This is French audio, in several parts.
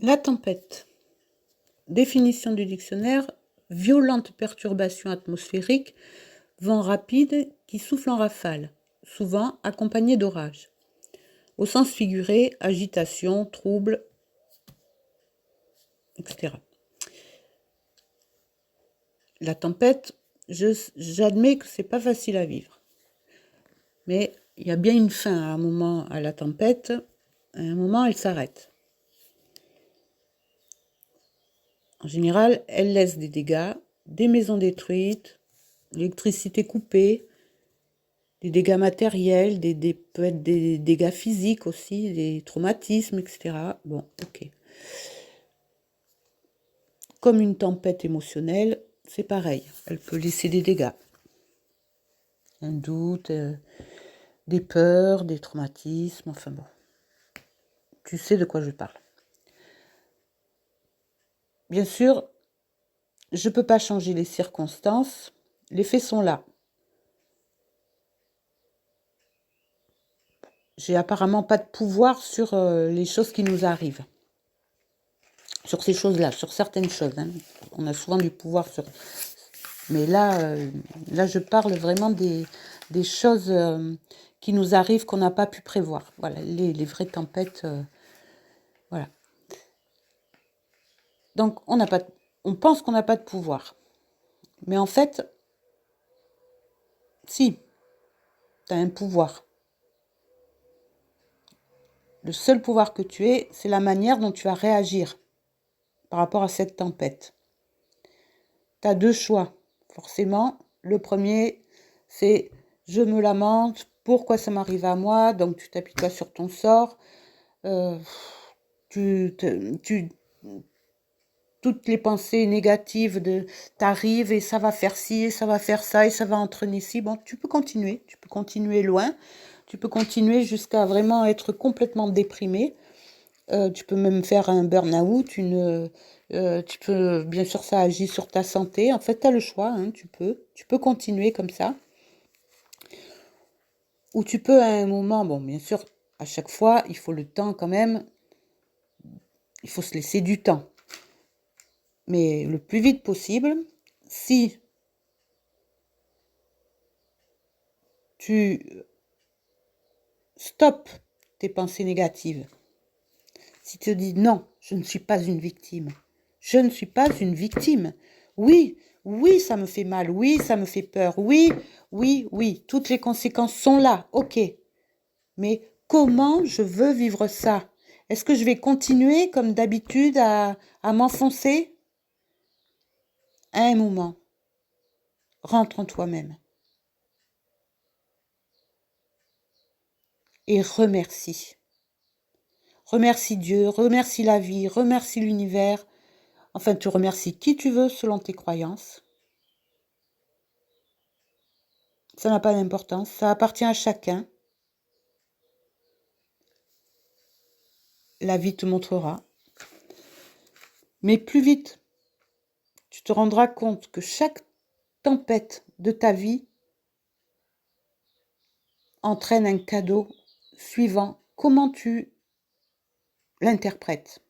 La tempête. Définition du dictionnaire, violente perturbation atmosphérique, vent rapide qui souffle en rafale, souvent accompagné d'orage. Au sens figuré, agitation, trouble, etc. La tempête, j'admets que c'est pas facile à vivre. Mais il y a bien une fin à un moment à la tempête, à un moment elle s'arrête. En général, elle laisse des dégâts, des maisons détruites, l'électricité coupée, des dégâts matériels, peut être des dégâts physiques aussi, des traumatismes, etc. Bon, ok. Comme une tempête émotionnelle, c'est pareil. Elle peut laisser des dégâts. Un doute, des peurs, des traumatismes, enfin bon. Tu sais de quoi je parle. Bien sûr, je ne peux pas changer les circonstances. Les faits sont là. J'ai apparemment pas de pouvoir sur les choses qui nous arrivent. Sur ces choses-là, sur certaines choses. Hein. On a souvent du pouvoir sur... Mais là, je parle vraiment des choses qui nous arrivent qu'on n'a pas pu prévoir. Voilà, les vraies tempêtes. Voilà. Donc, on pense qu'on n'a pas de pouvoir. Mais en fait, si, tu as un pouvoir. Le seul pouvoir que tu aies, c'est la manière dont tu vas réagir par rapport à cette tempête. Tu as deux choix. Forcément, le premier, c'est je me lamente, pourquoi ça m'arrive à moi, donc tu t'apitoies sur ton sort, toutes les pensées négatives t'arrivent et ça va faire ci, et ça va faire ça, et ça va entraîner ci. Bon, tu peux continuer loin, tu peux continuer jusqu'à vraiment être complètement déprimé. Tu peux même faire un burn-out, tu peux, bien sûr, ça agit sur ta santé. En fait, tu as le choix, hein, tu peux continuer comme ça. Ou tu peux à un moment, bon, bien sûr, à chaque fois, il faut le temps quand même, il faut se laisser du temps. Mais le plus vite possible, si tu stoppes tes pensées négatives, si tu te dis non, je ne suis pas une victime, je ne suis pas une victime. Oui, oui, ça me fait mal, oui, ça me fait peur, oui, oui, oui, toutes les conséquences sont là, ok. Mais comment je veux vivre ça? Est-ce que je vais continuer comme d'habitude à m'enfoncer? À un moment, rentre en toi-même et remercie. Remercie Dieu, remercie la vie, remercie l'univers. Enfin, tu remercies qui tu veux selon tes croyances. Ça n'a pas d'importance, ça appartient à chacun. La vie te montrera. Mais plus vite, tu te rendras compte que chaque tempête de ta vie entraîne un cadeau suivant comment tu l'interprètes.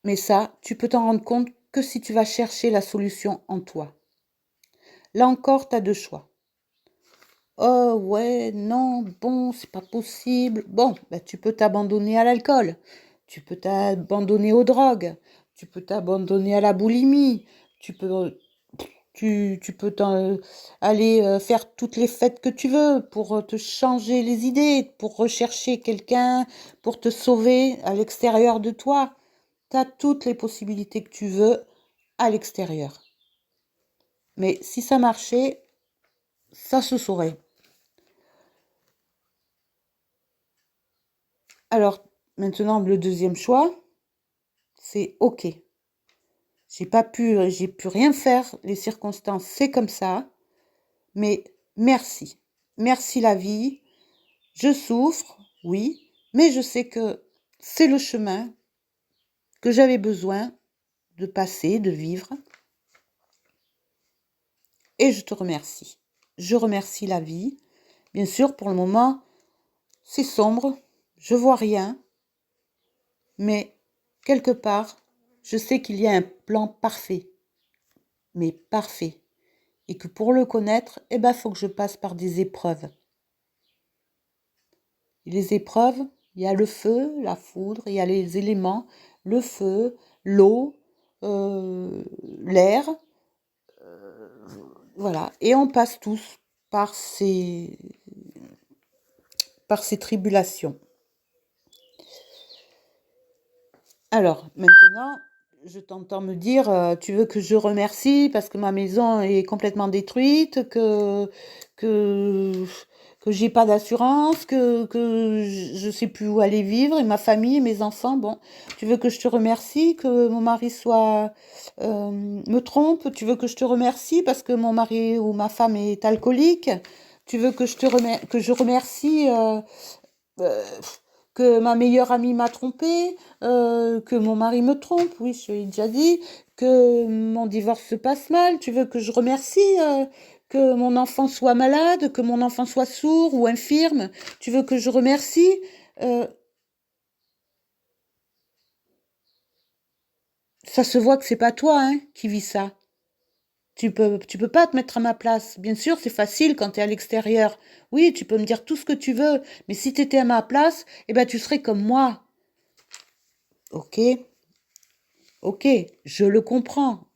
Mais ça, tu peux t'en rendre compte que si tu vas chercher la solution en toi. Là encore, tu as deux choix. Oh ouais, non, bon, c'est pas possible. Bon, bah, tu peux t'abandonner à l'alcool, tu peux t'abandonner aux drogues, tu peux t'abandonner à la boulimie, tu peux aller faire toutes les fêtes que tu veux pour te changer les idées, pour rechercher quelqu'un, pour te sauver à l'extérieur de toi. Tu as toutes les possibilités que tu veux à l'extérieur. Mais si ça marchait, ça se saurait. Alors, maintenant, le deuxième choix, c'est OK. J'ai pu rien faire, les circonstances, c'est comme ça, mais merci. Merci la vie. Je souffre, oui, mais je sais que c'est le chemin que j'avais besoin de passer, de vivre. Et je te remercie. Je remercie la vie Bien sûr, pour le moment, c'est sombre, je vois rien, mais quelque part, je sais qu'il y a un plan parfait, mais parfait. Et que pour le connaître, eh ben, faut que je passe par des épreuves. Et les épreuves, il y a le feu, la foudre, il y a les éléments, le feu, l'eau, l'air, voilà. Et on passe tous par ces tribulations. Alors, maintenant, je t'entends me dire, tu veux que je remercie parce que ma maison est complètement détruite, que, que j'ai pas d'assurance, que je sais plus où aller vivre, et ma famille, mes enfants, bon. Tu veux que je te remercie, que mon mari me trompe, tu veux que je te remercie parce que mon mari ou ma femme est alcoolique, tu veux que je remercie, euh, que ma meilleure amie m'a trompée, que mon mari me trompe, oui, je l'ai déjà dit, que mon divorce se passe mal, tu veux que je remercie, que mon enfant soit malade, que mon enfant soit sourd ou infirme, tu veux que je remercie, euh, ça se voit que c'est pas toi, hein, qui vis ça. Tu peux pas te mettre à ma place. Bien sûr, c'est facile quand tu es à l'extérieur. Oui, tu peux me dire tout ce que tu veux, mais si tu étais à ma place, eh ben tu serais comme moi. Ok? Ok, je le comprends.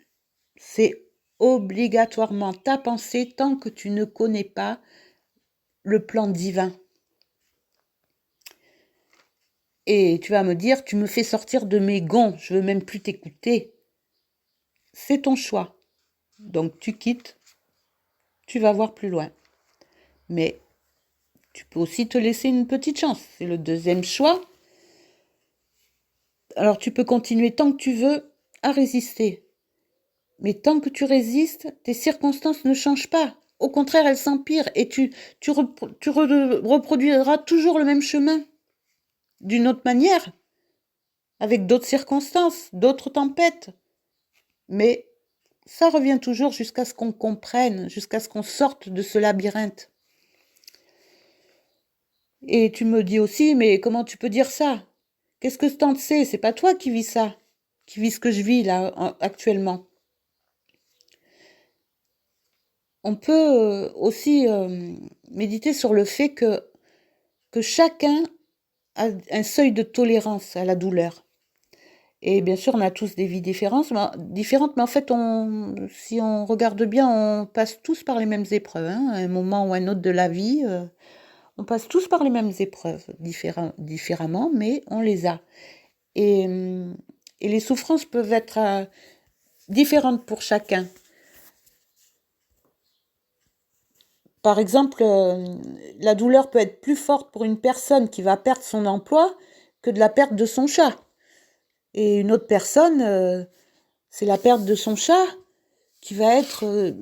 C'est obligatoirement ta pensée tant que tu ne connais pas le plan divin. Et tu vas me dire, tu me fais sortir de mes gonds, je veux même plus t'écouter. C'est ton choix. Donc tu quittes, tu vas voir plus loin. Mais tu peux aussi te laisser une petite chance. C'est le deuxième choix. Alors tu peux continuer tant que tu veux à résister. Mais tant que tu résistes, tes circonstances ne changent pas. Au contraire, elles s'empirent et tu reproduiras toujours le même chemin, d'une autre manière, avec d'autres circonstances, d'autres tempêtes. Mais ça revient toujours jusqu'à ce qu'on comprenne, jusqu'à ce qu'on sorte de ce labyrinthe. Et tu me dis aussi, mais comment tu peux dire ça? Qu'est-ce que t'en sais? C'est pas toi qui vis ça, qui vis ce que je vis là actuellement. On peut aussi méditer sur le fait que chacun a un seuil de tolérance à la douleur. Et bien sûr, on a tous des vies différentes, mais en fait, si on regarde bien, on passe tous par les mêmes épreuves, hein, à un moment ou à un autre de la vie. On passe tous par les mêmes épreuves, différemment, mais on les a. Et, euh, et les souffrances peuvent être différentes pour chacun. Par exemple, la douleur peut être plus forte pour une personne qui va perdre son emploi que de la perte de son chat. Et une autre personne, c'est la perte de son chat qui va être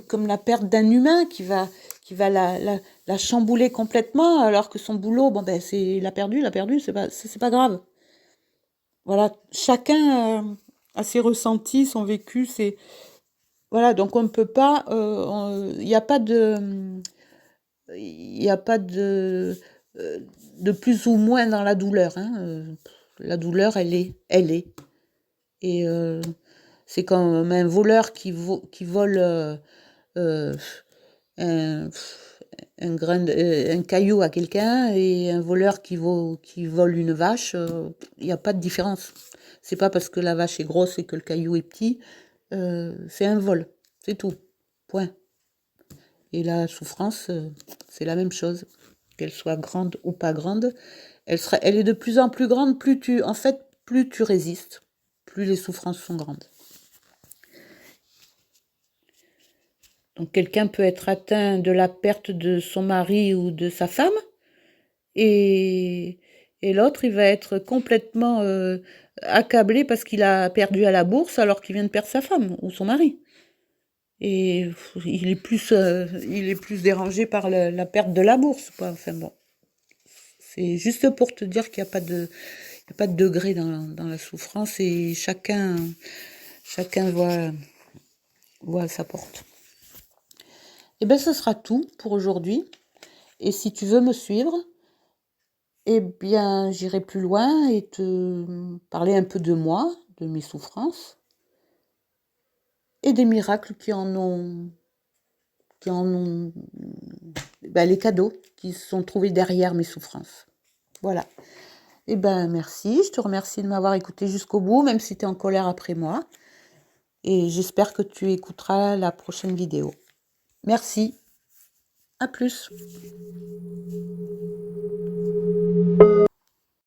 comme la perte d'un humain qui va la chambouler complètement alors que son boulot, bon ben c'est il a perdu, c'est pas grave. Voilà, chacun a ses ressentis, son vécu, voilà, donc on ne peut pas, il n'y a pas euh, de plus ou moins dans la douleur, hein. La douleur, elle est. Et c'est comme un voleur qui vole euh, un, un caillou à quelqu'un et un voleur qui vole une vache. Il n'y a pas de différence. C'est pas parce que la vache est grosse et que le caillou est petit. C'est un vol. C'est tout. Point. Et la souffrance, c'est la même chose. Qu'elle soit grande ou pas grande, elle est de plus en plus grande. Plus tu résistes, plus les souffrances sont grandes. Donc quelqu'un peut être atteint de la perte de son mari ou de sa femme, et, et l'autre, il va être complètement accablé parce qu'il a perdu à la bourse alors qu'il vient de perdre sa femme ou son mari. Et il est plus dérangé par la perte de la bourse, quoi. Enfin bon, c'est juste pour te dire qu'il n'y a pas de degré dans la souffrance et chacun voit sa porte. Et bien, ce sera tout pour aujourd'hui. Et si tu veux me suivre, eh bien, j'irai plus loin et te parler un peu de moi, de mes souffrances et des miracles les cadeaux qui se sont trouvés derrière mes souffrances. Voilà. Eh ben, merci. Je te remercie de m'avoir écouté jusqu'au bout, même si tu es en colère après moi. Et j'espère que tu écouteras la prochaine vidéo. Merci. À plus.